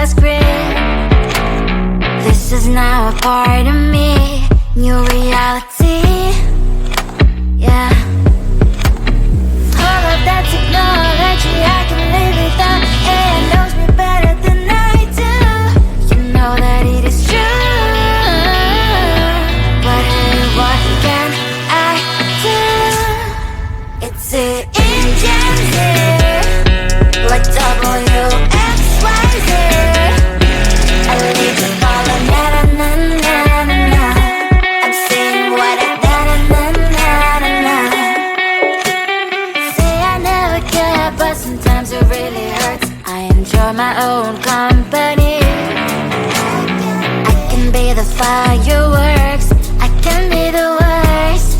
the script. This is now a part of me, new reality. Yeah. All of that technology I can live without. AI knows me better than I do. You know that it is true. But hey, what can I do? It's the engine here, like WXYZ. I need to follow na na na na na na. I'm saying what I na na na na na na. Say I never care, but sometimes it really hurts. I enjoy my own company. I can be the fireworks, I can be the worst.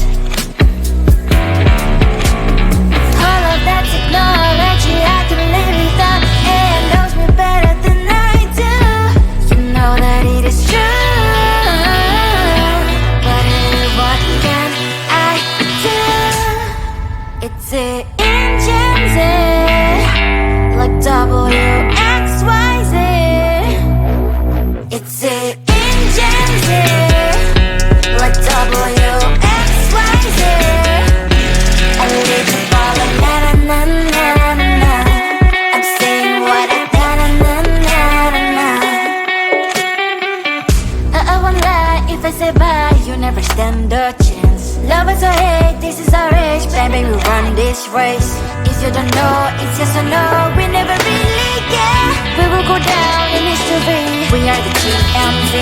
All of that technology I can live without. AI knows me better than I do. You know that it is true. But hey, what can I do? It's the engines, like WXYZ. It's the engines, like WXYZ. I need to follow na na na na na na. I'm saying what I na na na na na na. I won't lie if I say bye, you never stand a chance. Love us or hate, this is our age, baby, we run this race. If you don't know, it's yes or no, we never really care. We will go down in history, we are the GMZ.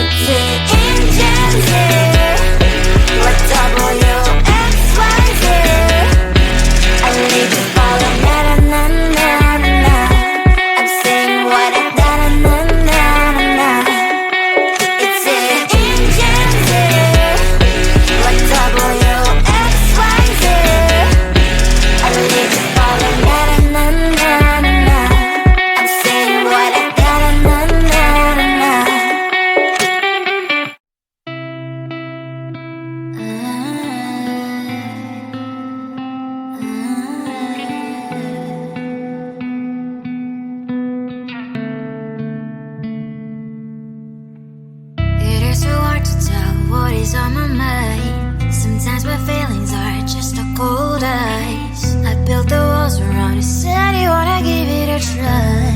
It's the engines, like WXYZ. I need to follow na na na na na na. I'm saying what I na na na na na na. It's the engines, like WXYZ. I need to follow na na na na na na. I'm saying what I na na na na na na. It is so hard to tell what is on my mind. Sometimes my feelings are just a cold ice. I built the walls around it, said you wanna give it a try.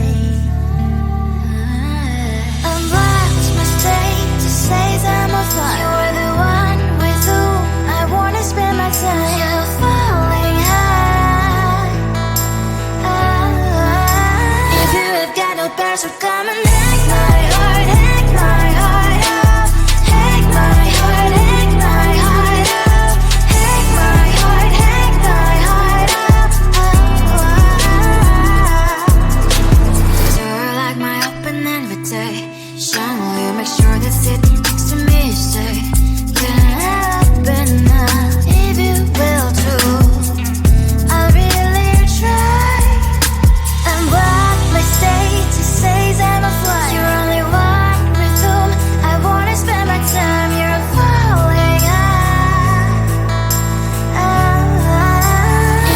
I'm lost, mistake to say I'm a fly. You're the one with whom I wanna spend my time. You're falling high. If you have got no bears, so come and hack my heart, hack my heart out. Hack my heart, hack my heart out. Hack my heart, hack my heart out. You're like my open invitation. Will you make sure that sitting next to me you say, can open up if you will too. I'll really try. And what my state to say I'm a fly. You're only one with whom I wanna spend my time. You're falling high.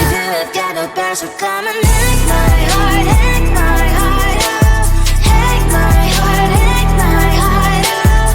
If you have got no bears, so come and hack my heart, hack my heart out. Hack my heart, hack my heart out.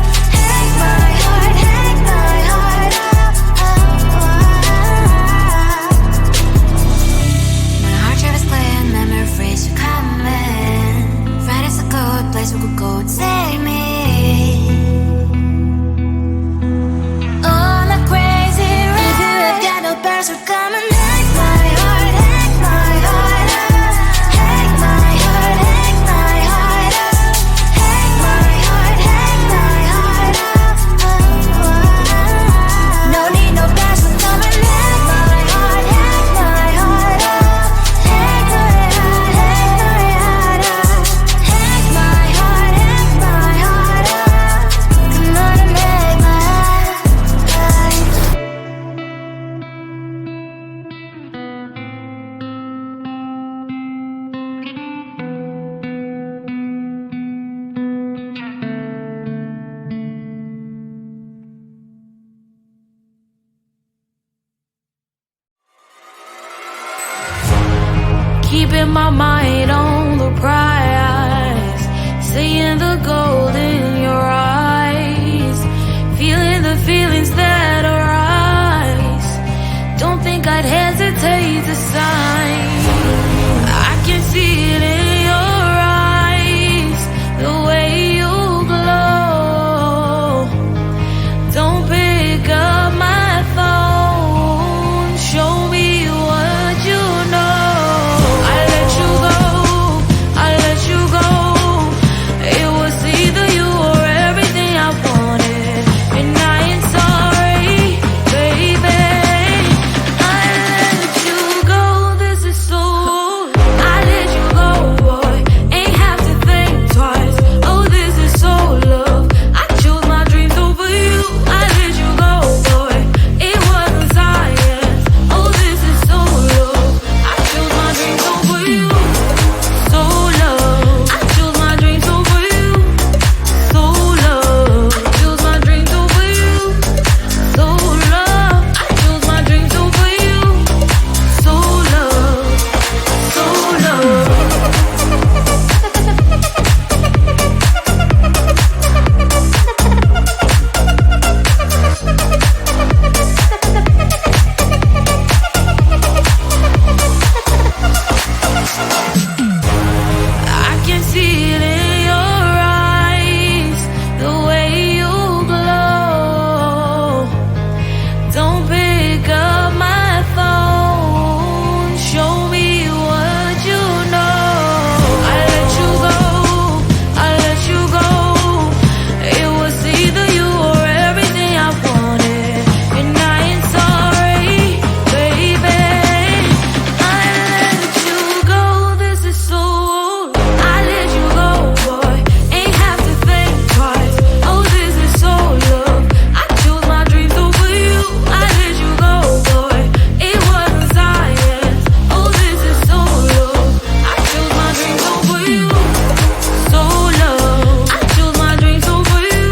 the gold in your eyes, feeling the feelings that arise. Don't think I'd hesitate to sign. I can see it in your eyes, the way you glow. Don't pick up my phone, show me what you know. I let you go, I let you go. It was either you or everything I wanted, and I ain't sorry, baby. I let you go, this is so. I let you go, boy, ain't have to think twice. Oh, this is so love. I chose my dreams over you. I let you go, boy, it wasn't science. Oh, this is so love. I chose my dreams over you. So love. I chose my dreams over you. So love. Chose my dreams over you. So love. I chose my dreams over you. So love. So love. I can see it in your eyes, the way you glow. Don't pick up my phone, show me what you know. I let you go, I let you go. It was either you or everything I wanted, and I ain't sorry, baby. I let you go, this is so. I let you go, boy, ain't have to think twice. Oh, this is so love. I chose my dreams over you. I let you go, boy, it wasn't science. Oh, this is so love. I chose my dreams over you. So love. I chose my dreams over you.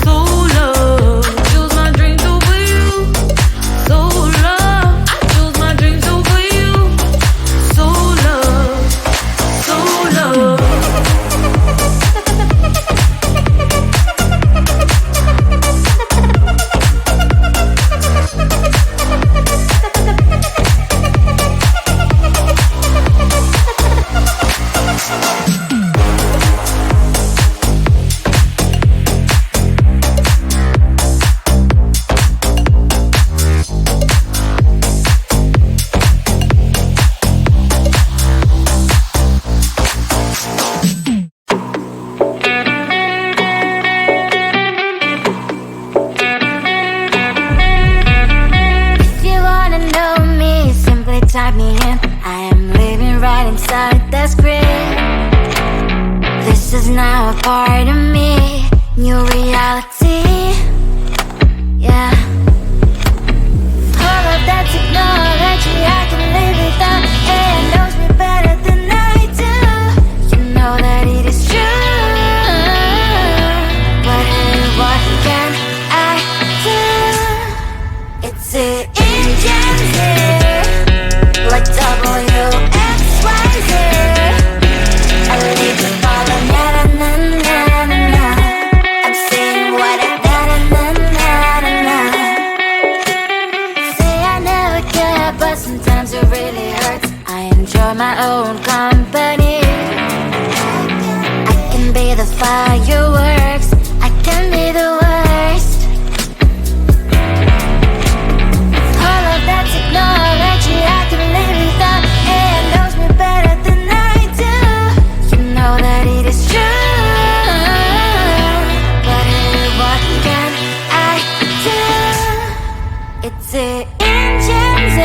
So love. Chose my dreams over you. So love. I chose my dreams over you. So love. So love. If you wanna know me, simply type me in. I am living right inside the screen. This is now a part of me, new reality. Yeah. All of that technology, I can live without. It knows me better than I do. You know that it is true. But hey, what can I do? It's the engines here, like WXYZ. I need to follow, na na na na na na. I'm saying what I na na na na na na. Say I never care, but sometimes it really hurts. I enjoy my own company. I can be the fireworks, I can be the worst. All of that technology, I can live without. It knows me better than I do. You know that it is true. But hey, what can I do? It's the engines,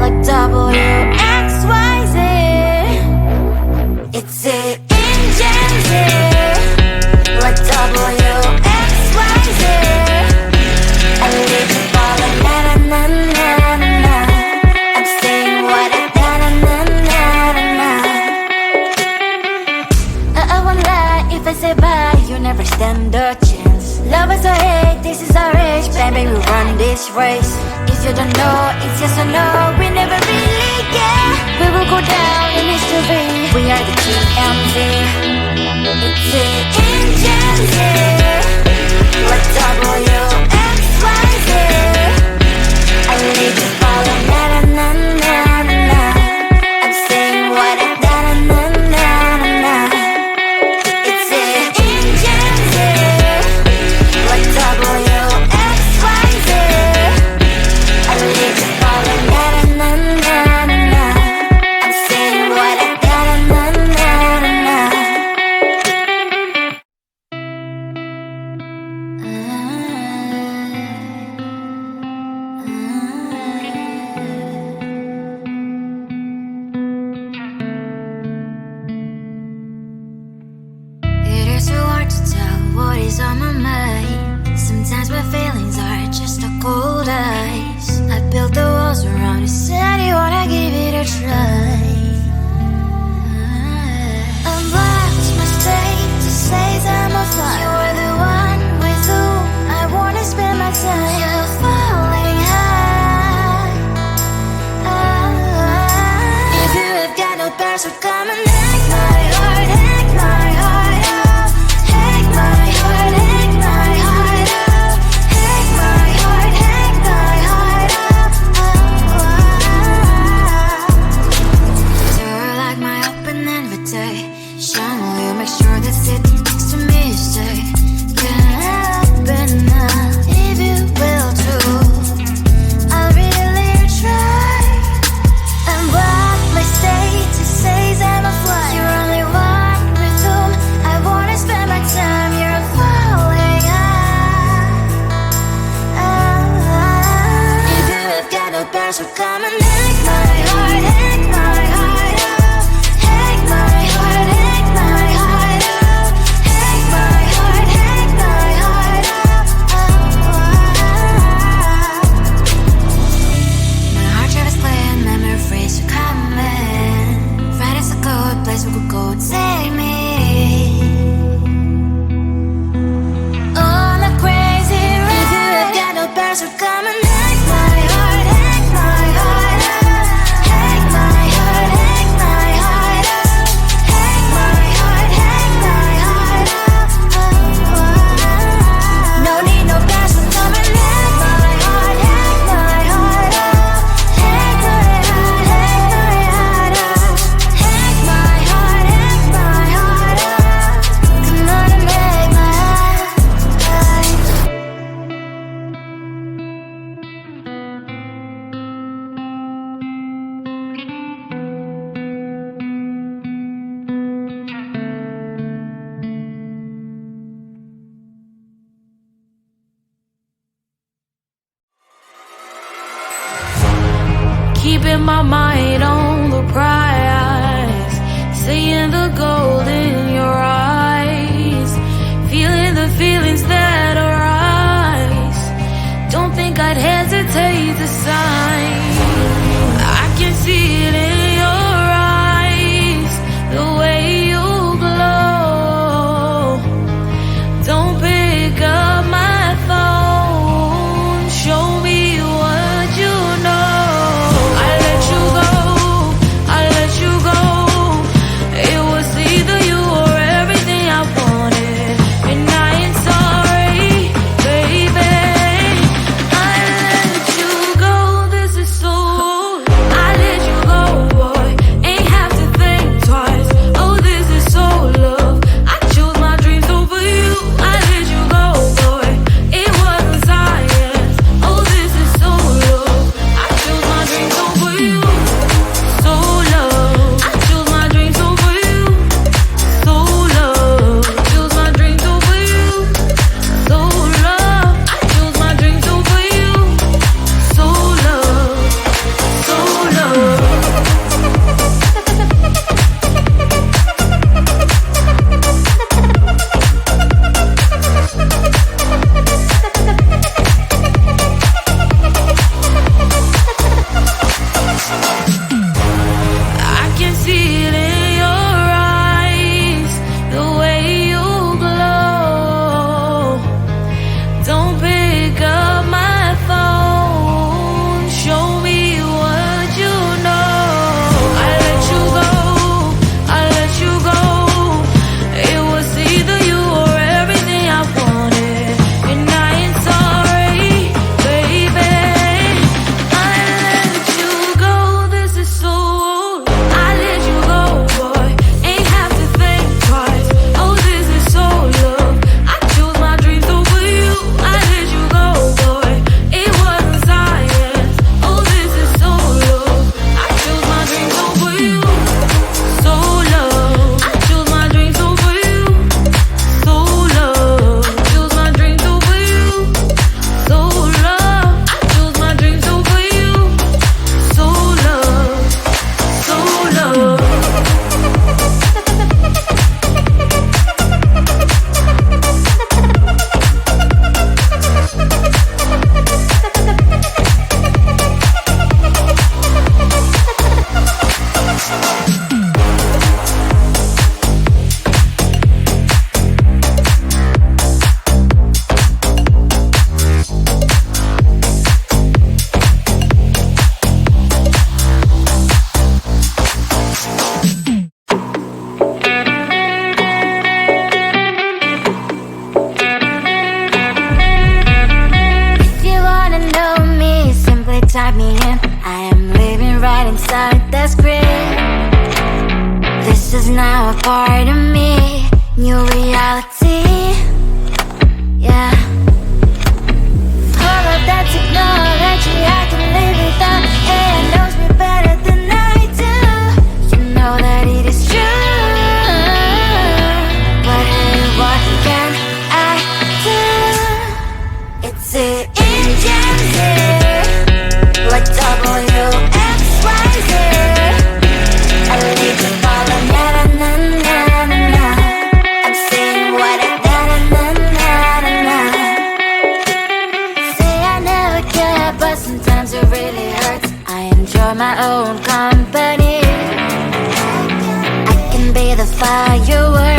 like WXYZ. It's the engines, like WXYZ. I need to follow, na na na na na na. I'm saying what I na na na na na na. I won't lie if I say bye, you never stand a chance. Love us or hate, this is our age, baby, we run this race. If you don't know, it's yes or no, we never really care. We will go down in history, we are the TMZ. what is on my mind. Sometimes my feelings are just a cold ice. I built the walls around you, said you wanna give it a try. I've watched my state to say I'm a fly. You're the one with whom I wanna spend my time. You're falling high. If you have got no bears, so come and hack my heart, hack my heart out. Hack my heart, hack my heart out. Hack my heart, hack my heart out. You're like my open invitation. Will you make sure that sitting next to me you stay? Can happen now, if you will too. I'll really try. And what my state to say I'm a fly. You're only one with whom I wanna spend my time. You're falling high. If you have got no bears, so come and hack my heart, hack my heart out. Hack my heart, hack my heart out. Hack my heart, hack my heart out. My heart drive is clear, memory freeze, you're coming. Right, it's a good place we could go, take me. On a crazy ride. If you have got no bears, so come and hack my heart, hack my heart out. Hack my heart, hack my heart out. Hack my heart, hack my heart out. No need no bears, so come and hack my heart, hack my heart out. Hack my heart, hack my heart out. Hack my heart, hack my heart out. Come on and make my heart. Keeping my mind on the prize, seeing the gold in your eyes, feeling the feelings that arise. Don't think I'd hesitate to sign. I can see it in your eyes, the way you glow. Don't pick up my phone, show me what you know. I let you go. is now a part of me. New reality, yeah. All of that technology I can live without. AI knows me better than I do. You know that it is true. But hey, what can I do? It's an engine here, like WXYZ. I need to follow, na na na na na na. I'm saying what I da na na na na. Say I never care, but sometimes it really hurts. I enjoy my own company. I can be the firework.